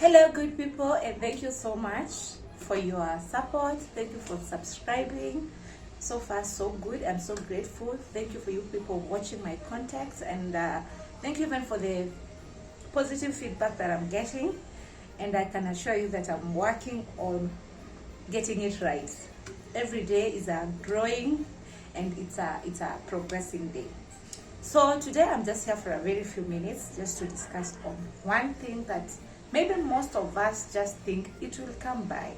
Hello, good people, and thank you so much for your support. Thank you for subscribing. So far, so good. I'm so grateful. Thank you for you people watching my contacts, and thank you even for the positive feedback that I'm getting. And I can assure you that I'm working on getting it right. Every day is a growing, and it's a progressing day. So today I'm just here for a very few minutes just to discuss on one thing that maybe most of us just think it will come by,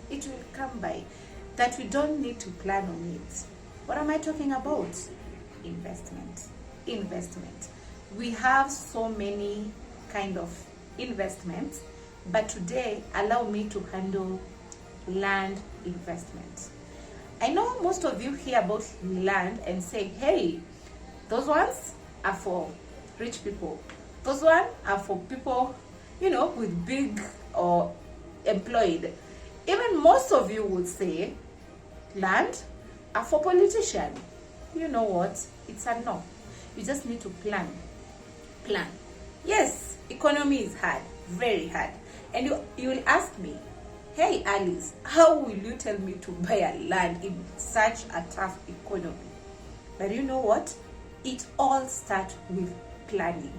that we don't need to plan on it. What am I talking about? Investment. We have so many kind of investments, but today allow me to handle land investment. I know most of you hear about land and say, hey, those ones are for rich people. Those ones are for people, with big or employed. Even most of you would say land are for politicians. You know what? It's a no. You just need to plan. Yes, economy is hard, very hard. And you will ask me, hey Alice, how will you tell me to buy a land in such a tough economy? But you know what? It all starts with planning.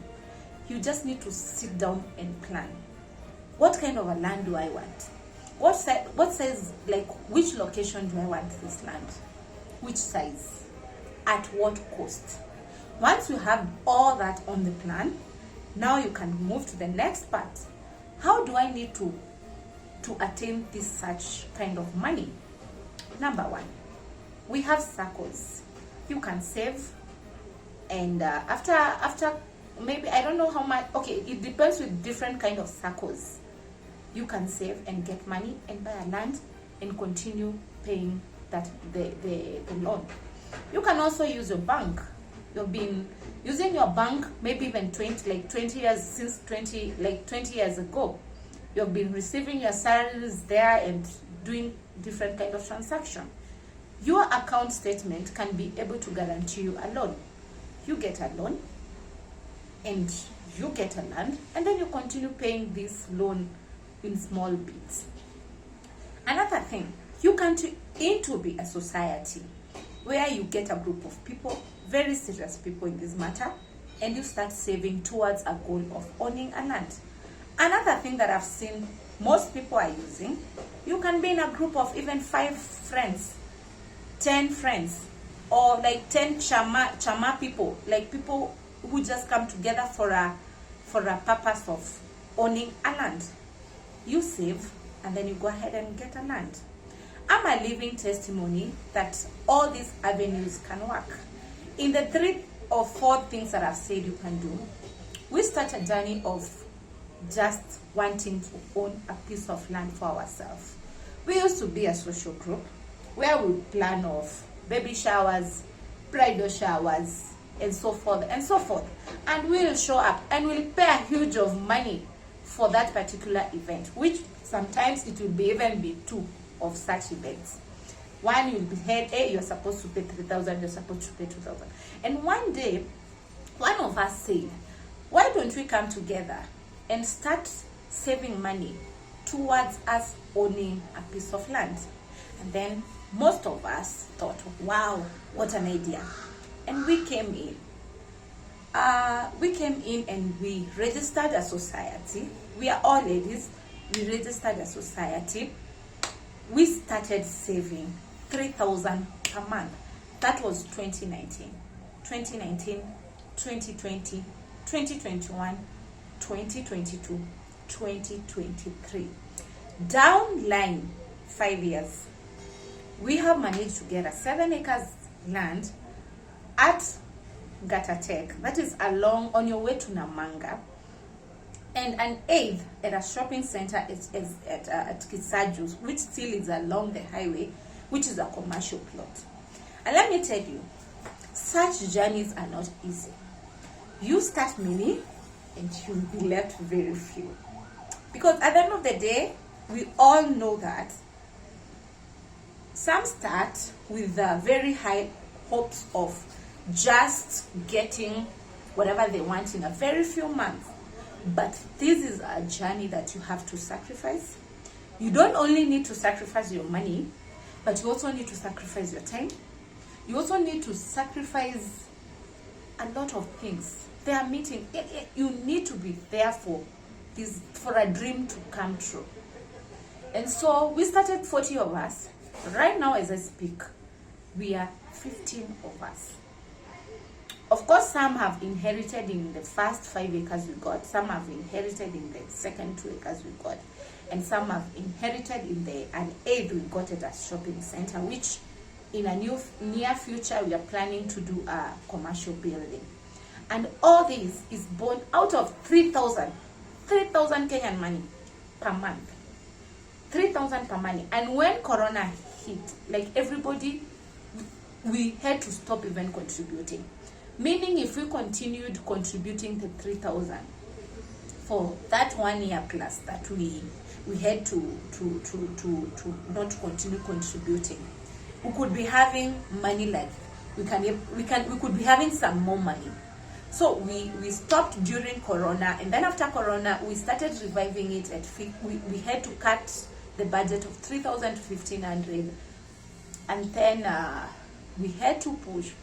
You just need to sit down and plan. What kind of a land do I want? What size, like which location do I want this land? Which size? At what cost? Once you have all that on the plan, now you can move to the next part. How do I need to attain this such kind of money? Number one, we have circles. You can save, and after maybe, I don't know how much, okay, it depends with different kind of circles. You can save and get money and buy a land and continue paying that the loan. You can also use your bank. You've been using your bank maybe even 20 years ago. You've been receiving your salaries there and doing different kind of transaction. Your account statement can be able to guarantee you a loan. You get a loan and you get a land, and then you continue paying this loan in small bits. Another thing, you can into be a society where you get a group of people, very serious people in this matter, and you start saving towards a goal of owning a land. Another thing that I've seen most people are using, you can be in a group of even 5 friends, 10 friends, or like 10 chama people, like people who just come together for a purpose of owning a land. You save and then you go ahead and get a land. I'm a living testimony that all these avenues can work. In the 3 or 4 things that I've said you can do, we start a journey of just wanting to own a piece of land for ourselves. We used to be a social group where we plan of baby showers, bridal showers, and so forth and so forth. And we'll show up and we'll pay a huge of money for that particular event, which sometimes it will be even be 2 of such events. One you'll be heard, hey, you're supposed to pay 3,000, you're supposed to pay 2,000. And one day, one of us said, why don't we come together and start saving money towards us owning a piece of land? And then most of us thought, wow, what an idea. And we came in. And we registered a society. We are all ladies. We registered a society. We started saving 3,000 per month. That was 2019. 2019, 2020, 2021, 2022, 2023. Down line 5 years, we have managed to get a 7 acres land at Gatatek, that is along on your way to Namanga, and an 8th at a shopping center at Kisajus, which still is along the highway, which is a commercial plot. And let me tell you, such journeys are not easy. You start many and you'll be left very few. Because at the end of the day, we all know that some start with very high hopes of just getting whatever they want in a very few months. But this is a journey that you have to sacrifice. You don't only need to sacrifice your money, but you also need to sacrifice your time. You also need to sacrifice a lot of things. They are meeting. You need to be there for a dream to come true. And so we started 40 of us. Right now, as I speak, we are 15 of us. Of course, some have inherited in the first 5 acres we got. Some have inherited in the second 2 acres we got. And some have inherited in an eighth we got at a shopping center, which in a near future, we are planning to do a commercial building. And all this is born out of 3,000 Kenyan money per month. 3,000 per month. And when Corona hit, like everybody, we had to stop even contributing. Meaning if we continued contributing the 3,000 for that 1 year plus that we had to not continue contributing, we could be having money like we could be having some more money. So we stopped during Corona, and then after Corona we started reviving it we had to cut the budget of 3,000 to 1,500, and then we had to push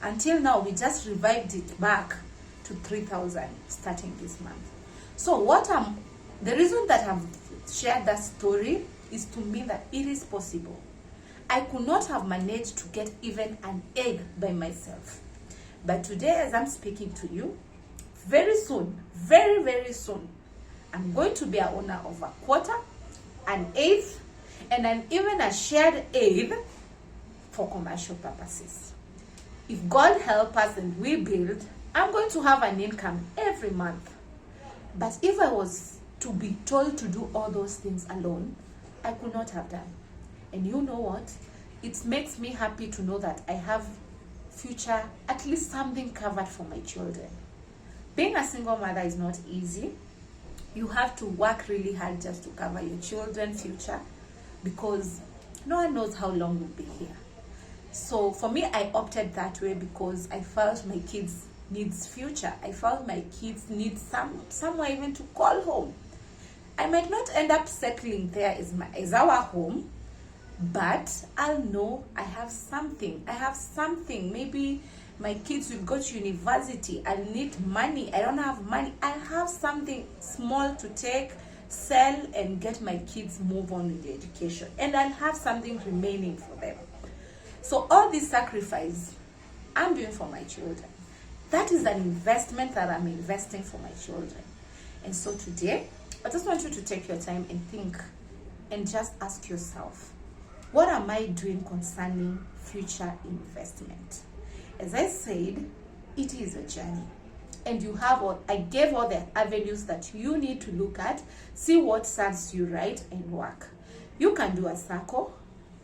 until now we just revived it back to 3,000 starting this month. So the reason that I've shared that story is to me that it is possible. I could not have managed to get even an egg by myself. But today, as I'm speaking to you, very soon, very, very soon, I'm going to be an owner of a quarter, an eighth, and even a shared eighth for commercial purposes. If God help us and we build, I'm going to have an income every month. But if I was to be told to do all those things alone, I could not have done. And you know what? It makes me happy to know that I have future, at least something covered for my children. Being a single mother is not easy. You have to work really hard just to cover your children's future, because no one knows how long we'll be here. So for me, I opted that way because I felt my kids needs future. I felt my kids need somewhere even to call home. I might not end up settling there as our home, but I'll know I have something. Maybe my kids will go to university. I'll need money. I don't have money. I'll have something small to take, sell, and get my kids move on with their education. And I'll have something remaining for them. So all this sacrifice I'm doing for my children. That is an investment that I'm investing for my children. And so today, I just want you to take your time and think and just ask yourself, what am I doing concerning future investment? As I said, it is a journey. And I gave all the avenues that you need to look at, see what serves you right and work. You can do a SACCO.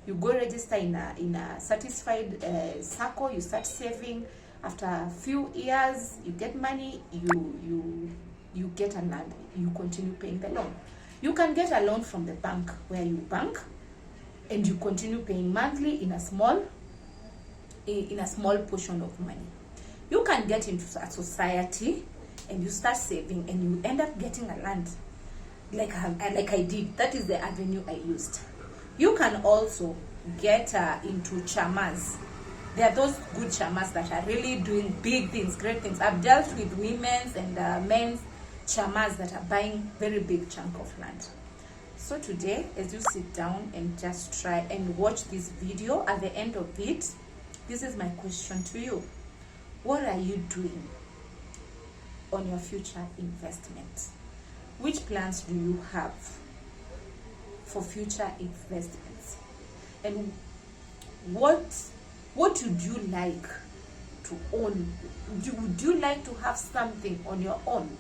You go register in a satisfied SACCO, you start saving. After a few years, you get money, you get a land, you continue paying the loan. You can get a loan from the bank where you bank, and you continue paying monthly in a small portion of money. You can get into a society and you start saving, and you end up getting a land like I did. That is the avenue I used. You can also get into chamas. There are those good chamas that are really doing big things, great things. I've dealt with women's and men's chamas that are buying very big chunk of land. So today, as you sit down and just try and watch this video, at the end of it, this is my question to you. What are you doing on your future investment? Which plans do you have for future investments? And what would you like to own? Would you like to have something on your own?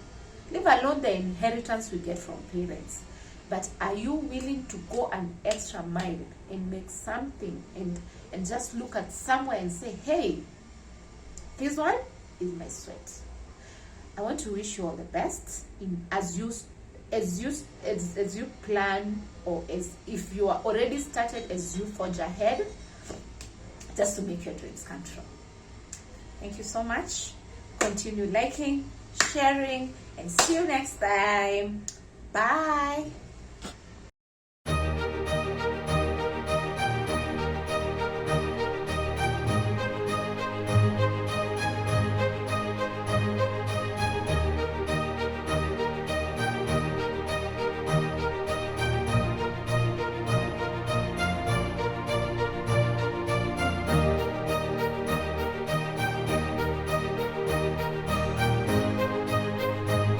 Leave alone the inheritance we get from parents. But are you willing to go an extra mile and make something and just look at somewhere and say, hey, this one is my sweat. I want to wish you all the best as you plan, or as if you are already started, as you forge ahead, just to make your dreams come true. Thank you so much. Continue liking, sharing, and see you next time. Bye.